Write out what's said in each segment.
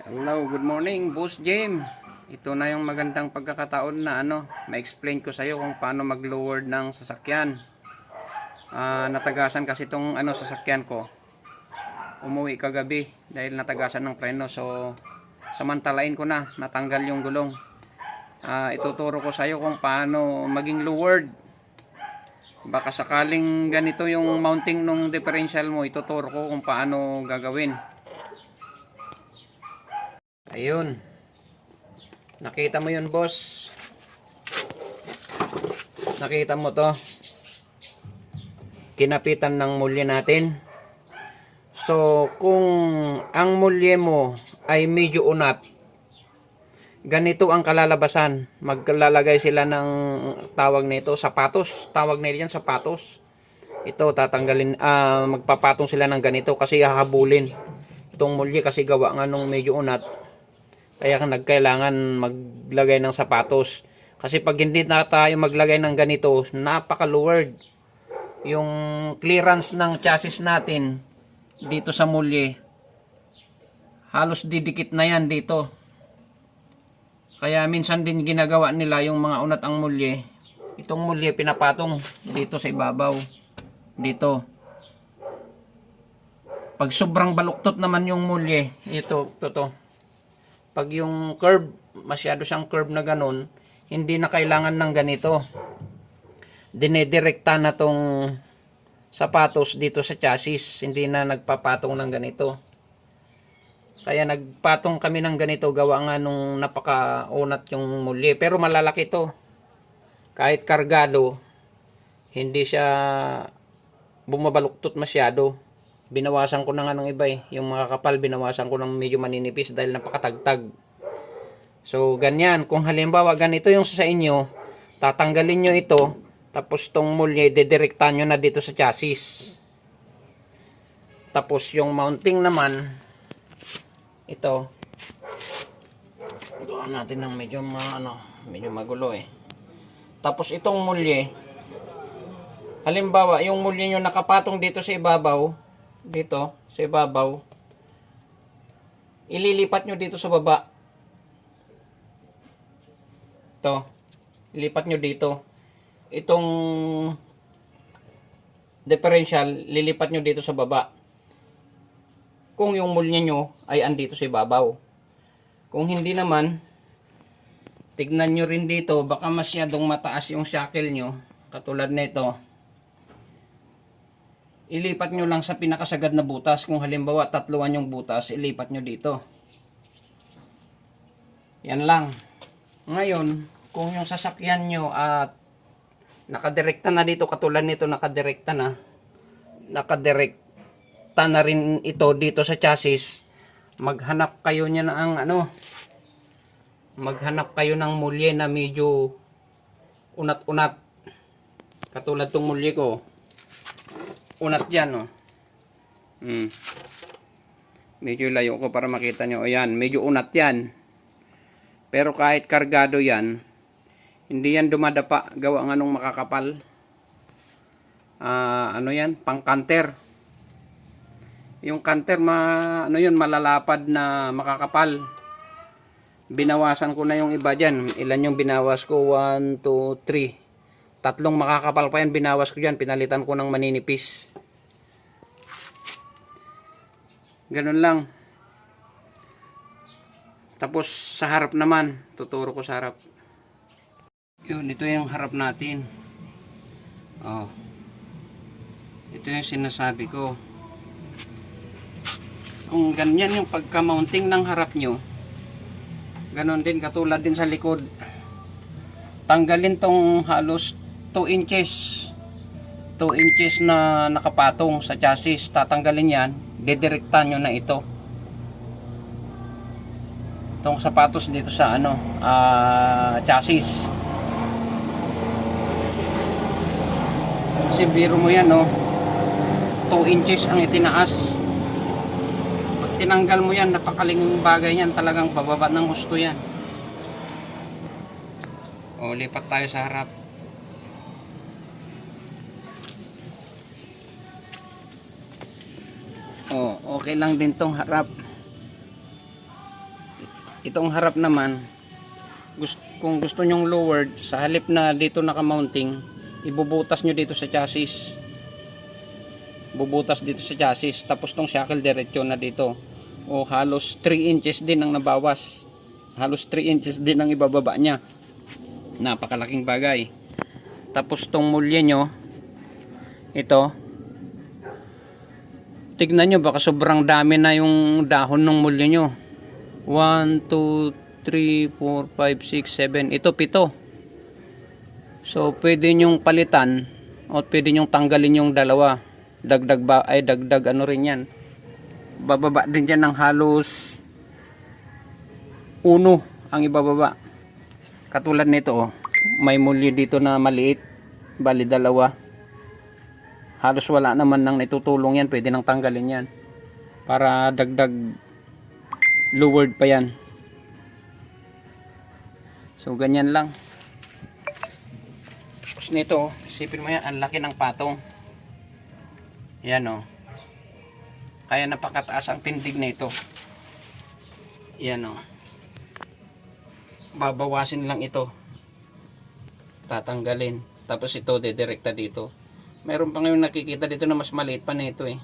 Hello, good morning, Boss Jim. Ito na yung magandang pagkakataon na ma-explain ko sa iyo kung paano mag-lower ng sasakyan. Natagasan kasi itong sasakyan ko. Umuwi kagabi dahil natagasan ng preno. So, samantalain ko na, natanggal yung gulong. Ituturo ko sa iyo kung paano maging lowered. Baka sakaling ganito yung mounting ng differential mo, ituturo ko kung paano gagawin. Ayun. Nakita mo yun, boss. Nakita mo to. Kinapitan ng mulye natin. So, kung ang mulye mo ay medyo unat, ganito ang kalalabasan. Maglalagay sila ng tawag nito, sapatos. Tawag nila yan, sapatos. Ito, tatanggalin, magpapatong sila ng ganito kasi hahabulin. Itong mulye kasi gawa nga nung medyo unat. Kaya nagkailangan maglagay ng sapatos. Kasi pag hindi na tayo maglagay ng ganito, napaka-lowered. Yung clearance ng chassis natin dito sa mulye, halos didikit na yan dito. Kaya minsan din ginagawa nila yung mga unat ang mulye. Itong mulye pinapatong dito sa ibabaw. Dito. Pag sobrang baluktot naman yung mulye, ito. Pag yung curve, masyado siyang curve na ganun, hindi na kailangan ng ganito. Dinedirekta na tong sapatos dito sa chassis, hindi na nagpapatong ng ganito. Kaya nagpatong kami ng ganito, gawa nga nung napakaunat yung mulye. Pero malalaki to. Kahit kargado, hindi siya bumabaluktot masyado. Binawasan ko na nga ng iba yung mga kapal, binawasan ko ng medyo maninipis dahil napakatagtag. So, ganyan. Kung halimbawa ganito yung sa inyo, tatanggalin nyo ito, tapos tong mulye, dedirektan nyo na dito sa chassis. Tapos yung mounting naman, ito. Gawa natin ng medyo medyo magulo Tapos itong mulye, halimbawa, yung mulye nyo nakapatong dito sa ibabaw, dito sa ibabaw, ililipat nyo dito sa baba. Ito, ilipat nyo dito. Itong differential, lilipat nyo dito sa baba. Kung yung mulye nyo ay andito sa ibabaw. Kung hindi naman, tignan nyo rin dito, baka masyadong mataas yung shackle nyo, katulad nito. Ilipat nyo lang sa pinakasagad na butas. Kung halimbawa tatluan yung butas, ilipat nyo dito. Yan lang. Ngayon, kung yung sasakyan nyo at nakadirekta na dito, katulad nito, nakadirekta na rin ito dito sa chassis, maghanap kayo niya ng maghanap kayo ng mulye na medyo unat-unat. Katulad tong mulye ko. Unat yan, Medyo layo ko para makita nyo. Ayan, medyo unat yan. Pero kahit kargado yan, hindi yan dumadapa. Gawa nga nung makakapal. Yan? Pang canter. Yung canter, malalapad na makakapal. Binawasan ko na yung iba dyan. Ilan yung binawas ko? 1, 2, 3. Tatlong makakapal pa yan, binawas ko dyan, pinalitan ko ng maninipis. Ganun lang. Tapos sa harap naman, tuturo ko sa harap. Yun, ito yung harap natin. Ito yung sinasabi ko. Kung ganyan yung pagka-mounting ng harap nyo, ganun din, katulad din sa likod. Tanggalin tong halos 2 inches na nakapatong sa chassis. Tatanggalin yan, didirektan nyo na ito. Itong sapatos dito sa chassis. Kasi biro mo yan 2 inches ang itinaas. Pag tinanggal mo yan, napakaling bagay yan, talagang bababa ng husto yan. Lipat tayo sa harap. Okay lang din tong harap. Itong harap naman, kung gusto nyong lowered, sa halip na dito naka-mounting, ibubutas nyo dito sa chassis. Bubutas dito sa chassis. Tapos tong shackle diretso na dito. O halos 3 inches din ang nabawas. Halos 3 inches din ang ibababa niya. Napakalaking bagay. Tapos tong mulye nyo, ito, tignan nyo, baka sobrang dami na yung dahon ng mulye nyo. 1, 2, 3, 4, 5, 6, 7. Ito 7. So pwede nyong palitan o pwede nyong tanggalin yung dalawa. Dagdag ano rin yan. Bababa din dyan ng halos 1 ang ibababa. Katulad nito, oh, may mulye dito na maliit, bali 2. Halos wala naman nang itutulong yan, pwede nang tanggalin yan para dagdag lowered pa yan. So ganyan lang. Tapos nito, isipin mo yan, ang laki ng patong. Yan, oh. Kaya napakataas ang tindig nito. Yan, oh. Babawasin lang ito. Tatanggalin. Tapos ito dedirekta dito. Mayroon pa ngayon nakikita dito na mas maliit pa nito eh.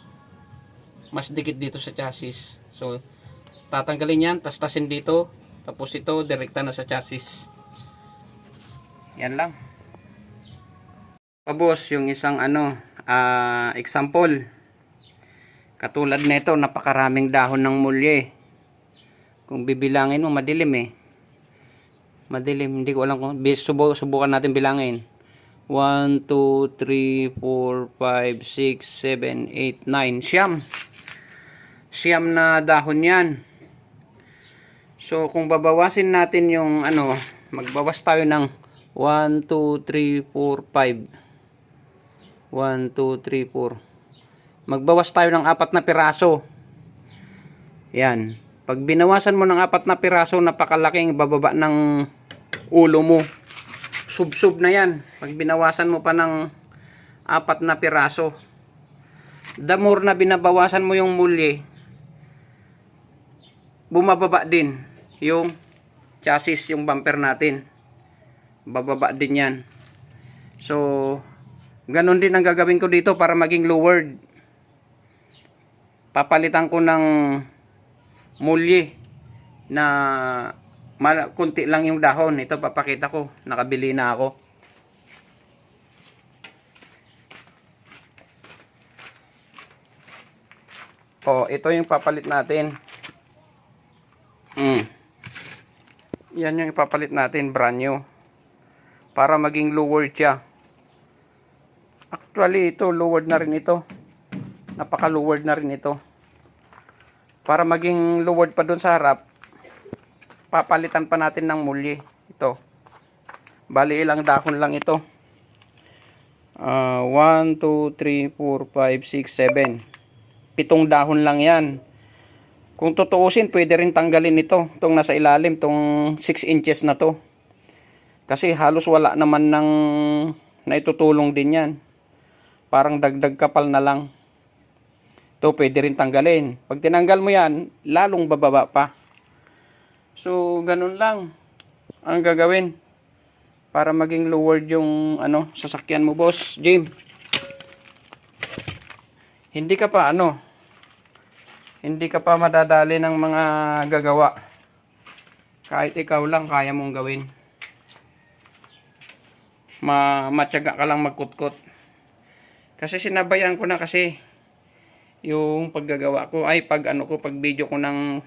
Mas dikit dito sa chassis. So tatanggalin yan, tastasin dito. Tapos ito direkta na sa chassis. Yan lang. Tapos yung isang example. Katulad nito, napakaraming dahon ng mulye. Kung bibilangin mo, madilim eh. Madilim, hindi ko alam kung subukan natin bilangin. 1, 2, 3, 4, 5, 6, 7, 8, 9. Siyam na dahon yan. So kung babawasin natin yung magbawas tayo ng 1, 2, 3, 4, 5. 1, 2, 3, 4. Magbawas tayo ng 4 na piraso. Yan. Pag binawasan mo ng 4 na piraso, napakalaking bababa ng ulo mo. Sub-sub na yan. Pag binawasan mo pa ng 4 na piraso. The more na binabawasan mo yung mulye, bumababa din yung chassis, yung bumper natin. Bababa din yan. So, ganun din ang gagawin ko dito para maging lowered. Papalitan ko ng mulye na kunti lang yung dahon. Ito papakita ko, nakabili na ako. Ito yung papalit natin. Yan yung ipapalit natin, brand new, para maging lowered siya. Actually ito lowered na rin ito. Napaka lowered na rin ito. Para maging lowered pa dun sa harap, papalitan pa natin ng mulye. Ito. Bali ilang dahon lang ito. 1, 2, 3, 4, 5, 6, 7. 7 dahon lang yan. Kung tutuusin, pwede rin tanggalin ito. Itong nasa ilalim, itong 6 inches na to. Kasi halos wala naman ng naitutulong din yan. Parang dagdag kapal na lang. Ito pwede rin tanggalin. Pag tinanggal mo yan, lalong bababa pa. So, ganun lang ang gagawin para maging lowered yung sasakyan mo, boss Jim. Hindi ka pa madadali ng mga gagawa. Kahit ikaw lang kaya mong gawin. Matyaga ka lang magkutkot. Kasi sinabayan ko na kasi yung paggagawa ko pag video ko ng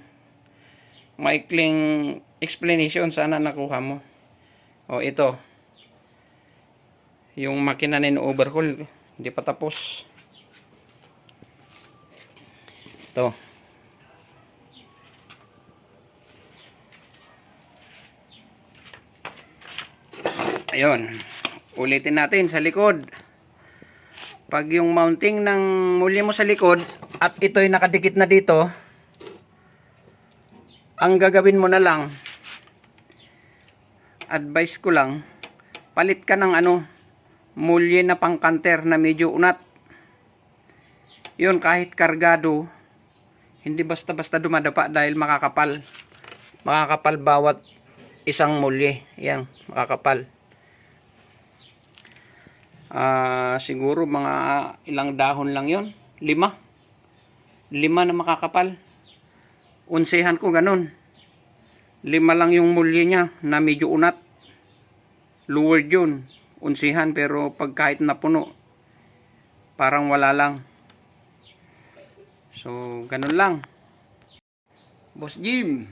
maikling explanation. Sana nakuha mo. Ito yung makina na overhaul, hindi pa tapos. Ito ayun, ulitin natin sa likod. Pag yung mounting ng mulye mo sa likod at ito'y nakadikit na dito, ang gagawin mo na lang, advice ko lang, palit ka ng mulye na pangkanter na medyo unat. Yun, kahit kargado, hindi basta-basta dumadapa dahil makakapal. makakapal bawat isang mulye. Yan, makakapal. Siguro mga ilang dahon lang yon, 5 na makakapal. Unsihan ko ganun, 5 lang yung mulye niya na medyo unat, lowered yun, unsihan. Pero pag kahit napuno, parang wala lang. So ganun lang. Boss Jim,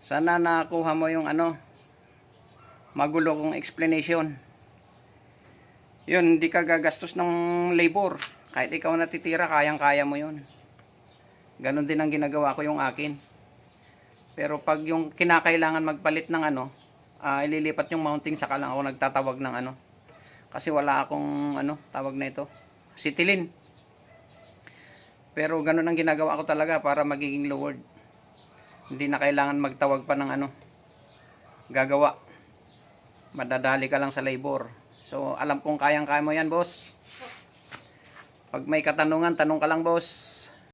sana nakuha mo yung magulo kong explanation. Yun, hindi ka gagastos ng labor. Kahit ikaw natitira, kayang-kaya mo yun. Ganon din ang ginagawa ko yung akin. Pero pag yung kinakailangan magpalit ng ililipat yung mounting, saka lang ako nagtatawag ng kasi wala akong tawag na ito, sitilin. Pero ganon ang ginagawa ko talaga para magiging lowered. Hindi na kailangan magtawag pa ng gagawa. Madadali ka lang sa labor. So alam kong kayang-kaya mo yan, boss. Pag may katanungan, tanong ka lang, boss.